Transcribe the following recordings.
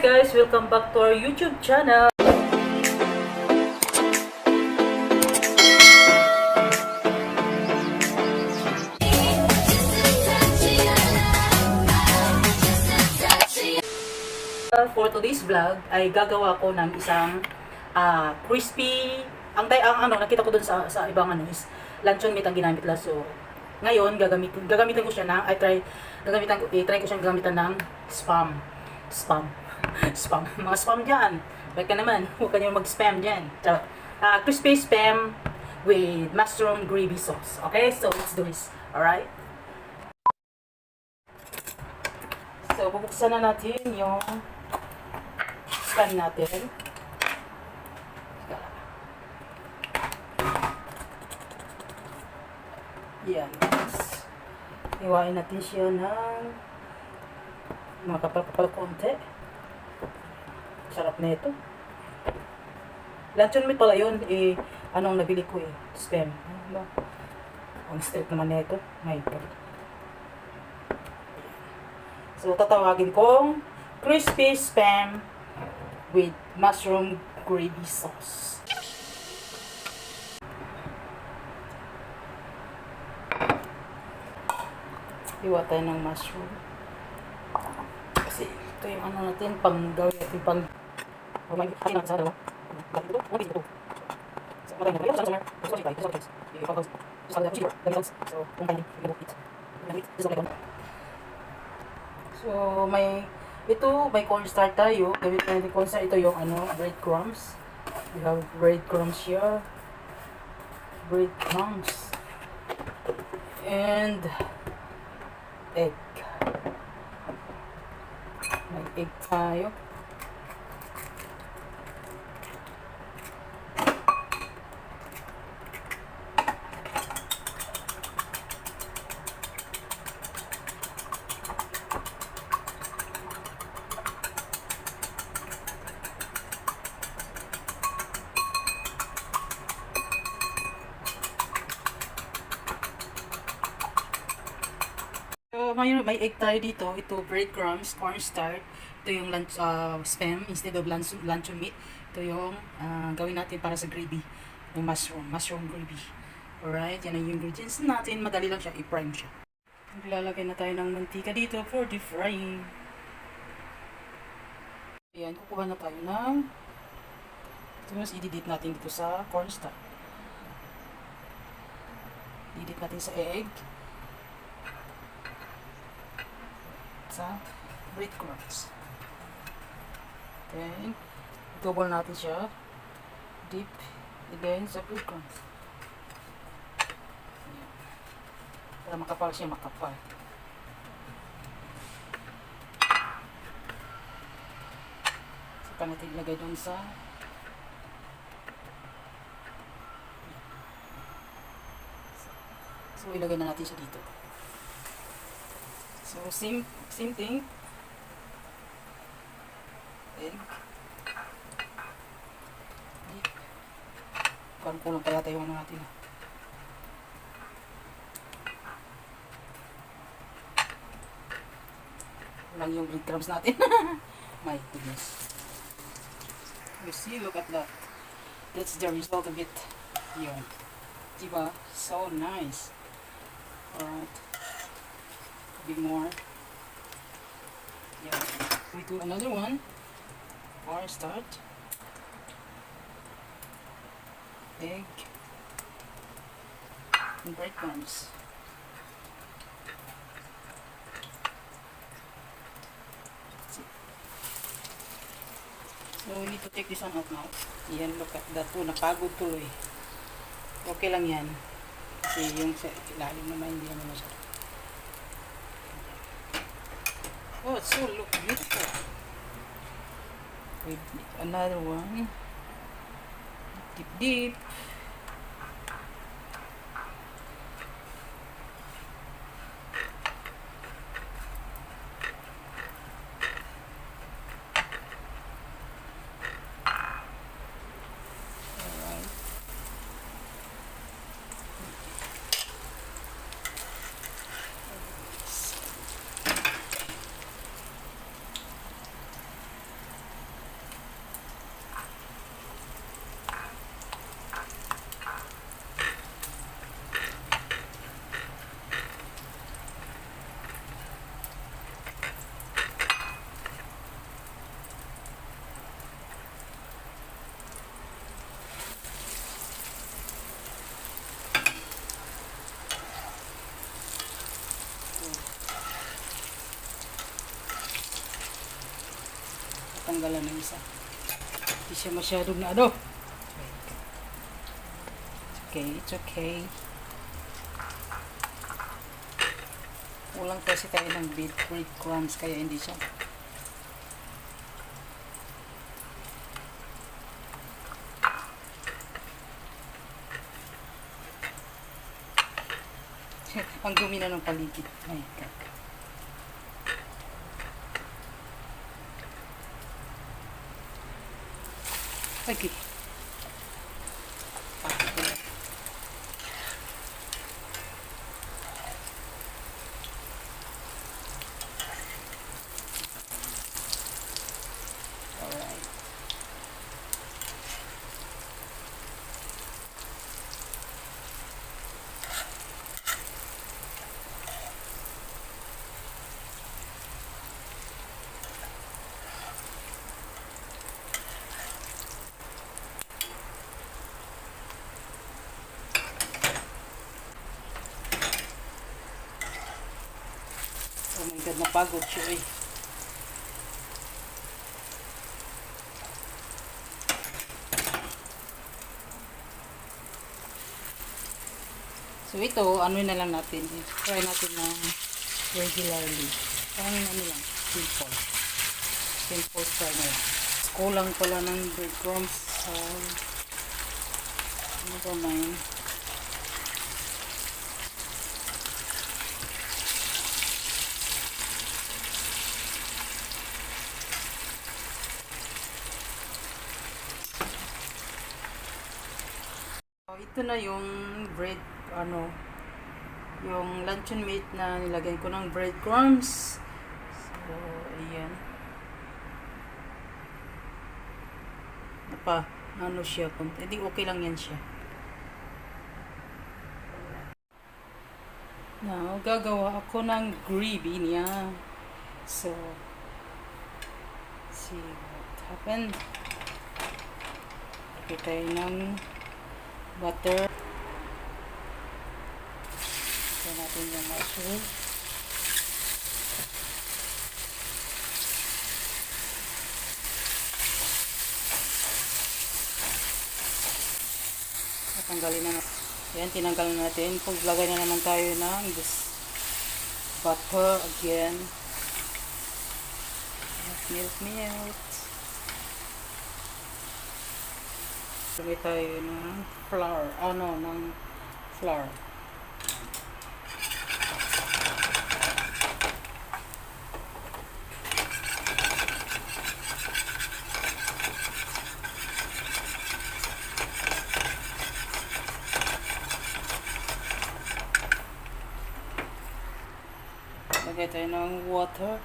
guys, welcome back to our YouTube channel. For today's vlog ay gagawa ko ng isang crispy ang nakita ko dun sa ibang is luncheon meat ang ginamit lang. So ngayon gagamitan ko siya ng i-try ko siyang gamitan ng spam mga spam diyan. Bakit ka naman huwag ka niyo mag-spam diyan. Crispy spam with mushroom gravy sauce. Okay, so let's do this. Alright, so bubuksan na natin yung pan natin. Yan. Iwain natin siya ng makapal-kapal konti. Sarap na ito. Luncheon meat pala yun. Anong nabili ko spam. Ang straight naman na ito. My God. So tatawagin kong crispy spam with mushroom gravy sauce. Iwa tayo ng mushroom. Kasi ito yung natin, pang gawin natin pang hakin natin sa dalawa. So may cornstarch tayo. Gawin natin cornstarch. Ito yung breadcrumbs. We have breadcrumbs here. Breadcrumbs. And egg. May egg tayo. May egg tayo dito. Ito breadcrumbs, cornstarch. Ito yung spam instead of luncheon meat. Ito yung gawin natin para sa gravy. Yung mushroom gravy. Alright, yan ang ingredients natin. Madali lang siya, i-prime siya. Maglalagay na tayo ng mantika dito for deep frying. Ayan, kukuha na tayo ng ito, i-dip natin dito sa cornstarch. I-dip natin sa egg. Sa breadcrumbs. Then, double natin siya. Dip. And then, sa breadcrumbs. Ayan. Para makapal siya, makapal. Saka natin ilagay doon sa so, ilagay na natin siya dito. So, same thing. Egg. Parang kulang kaya tayo natin. Kulang yung breadcrumbs natin. My goodness. You see, look at that. That's the result of it. Yun. Diba? So nice. Alright. Bit more. Yeah. We do another one. Cornstarch. Egg. And breadcrumbs. So we need to take this one out now. Yan, look at that. Napagod tuloy. Okay lang yan. Kasi yung sa ilalim naman hindi naman masyado. Oh, it's so look beautiful. With another one. Deep. Alright. Tanggalan ng isa. Hindi siya masyadong na ano. It's okay. Ulang kasi tayo ng breadcrumbs kaya hindi siya. Ang dumi na ng paligid. Ay, God. Okay. Alright. Oh my God, napagod siya eh. So ito, ano na lang natin. Try natin na regularly. Parang ano lang, simple. Simple try na lang. Kulang pala ng breadcrumbs. So, ano ba man. Ito na yung bread, yung luncheon meat na nilagay ko ng breadcrumbs. So, ayan. Ano siya, hindi okay lang yan siya. Now, gagawa ako ng gravy niya. So, see what happened. Okay tayo ng butter. Ito natin yung mushroom. Tanggalin na natin. Yan, tinanggal na natin. Paglagay na naman tayo ng this butter again. Milk. Lagay tayo ng flour. Ng flour. Lagay tayo ng water.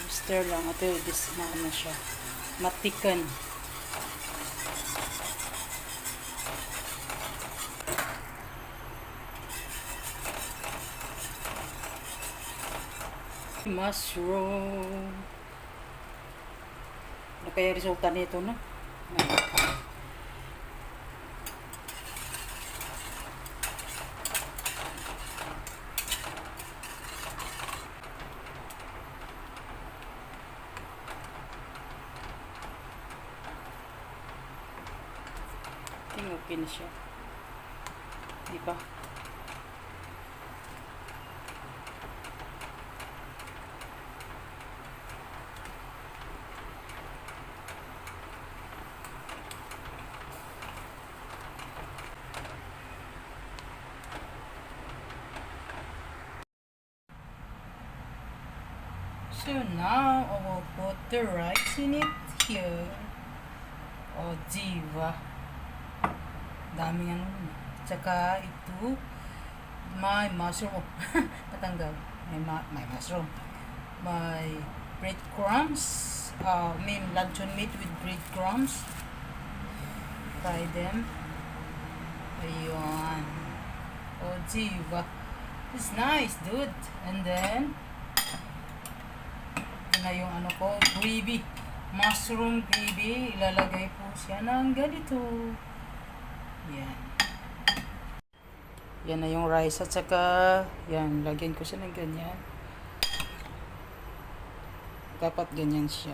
Stir lang. Ito yung siya. Matikan. Mushroom. Ano kaya resulta nito, no? Okay na siya. Di ba? So now I will put the rice in it here. Oh, diva. Daming ano. Tsaka ito, may mushroom. Natanggal. May mushroom. May breadcrumbs. Luncheon meat with breadcrumbs. Fry them. Ayun. Oh, diva. It's nice, dude. And then, na yung ano ko, gravy. Mushroom gravy. Ilalagay po siya ng ganito. Yan. Yan na yung rice at saka yan, lagyan ko siya ng ganyan. Dapat ganyan siya.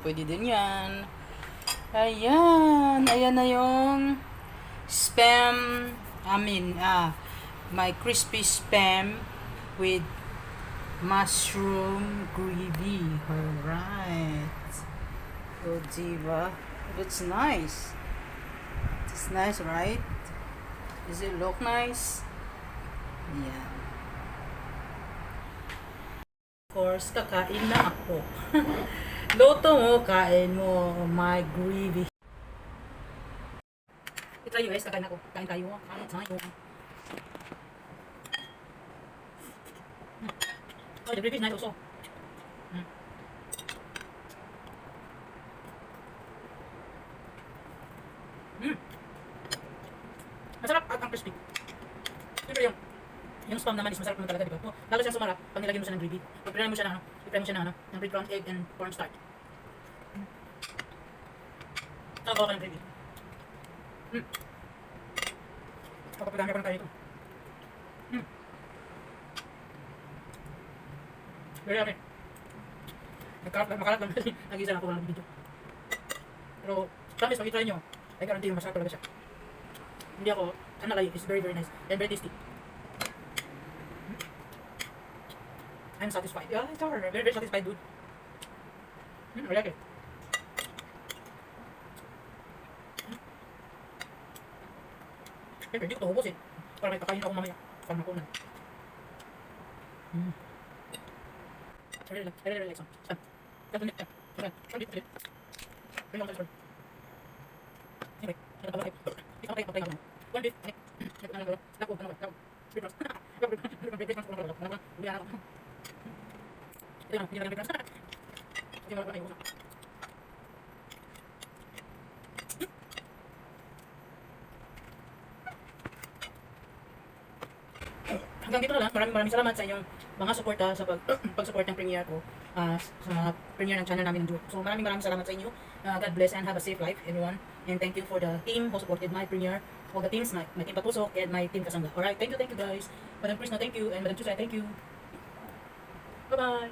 Pwede din yan. Ayan. Ayan na yung spam. My crispy spam with mushroom gravy. Alright. So, diba? It's nice. It's nice, right? Does it look nice? Yeah. Of course, kakain na ako. Loto mo, kain mo. My gravy. I-try you guys, kakain ako. Kain tayo. Kain tayo. Oh, the gravy is nice also. Masarap at ang crispy. Siyempre yung spam naman is masarap naman talaga, diba? Lalo siyang sumarap pag nilagyan mo siya ng gravy. Pag-fry mo siya na, ng breadcrumb, egg, and cornstarch. Tagawa ka ng gravy. Kapapagdami pa ng tayo ito. Very yummy. Makalat lang kasi nag-isa lang ako ng video. Pero, promise, pag i-try nyo, I guarantee yung masarap talaga siya. Hindi ako, it's very very nice and very tasty. I'm satisfied. Yeah, it's very very satisfied, dude. I like it. Siyempre, hindi ko ito hubos eh. Para may kakain ako mamaya. Para makunan. I really like some. Anyway, one beef. Hanggang dito na lang. Maraming salamat sa inyong mga suporta sa pag-support ng premiere ko sa mga premiere ng channel namin ng Duo. So maraming salamat sa inyo. God bless and have a safe life, everyone. And thank you for the team who supported my premiere. All the teams, my team Patusok and my team Kasangga. Alright, thank you guys. Madam Krishna, thank you. And Madam Chusay, thank you. Bye-bye.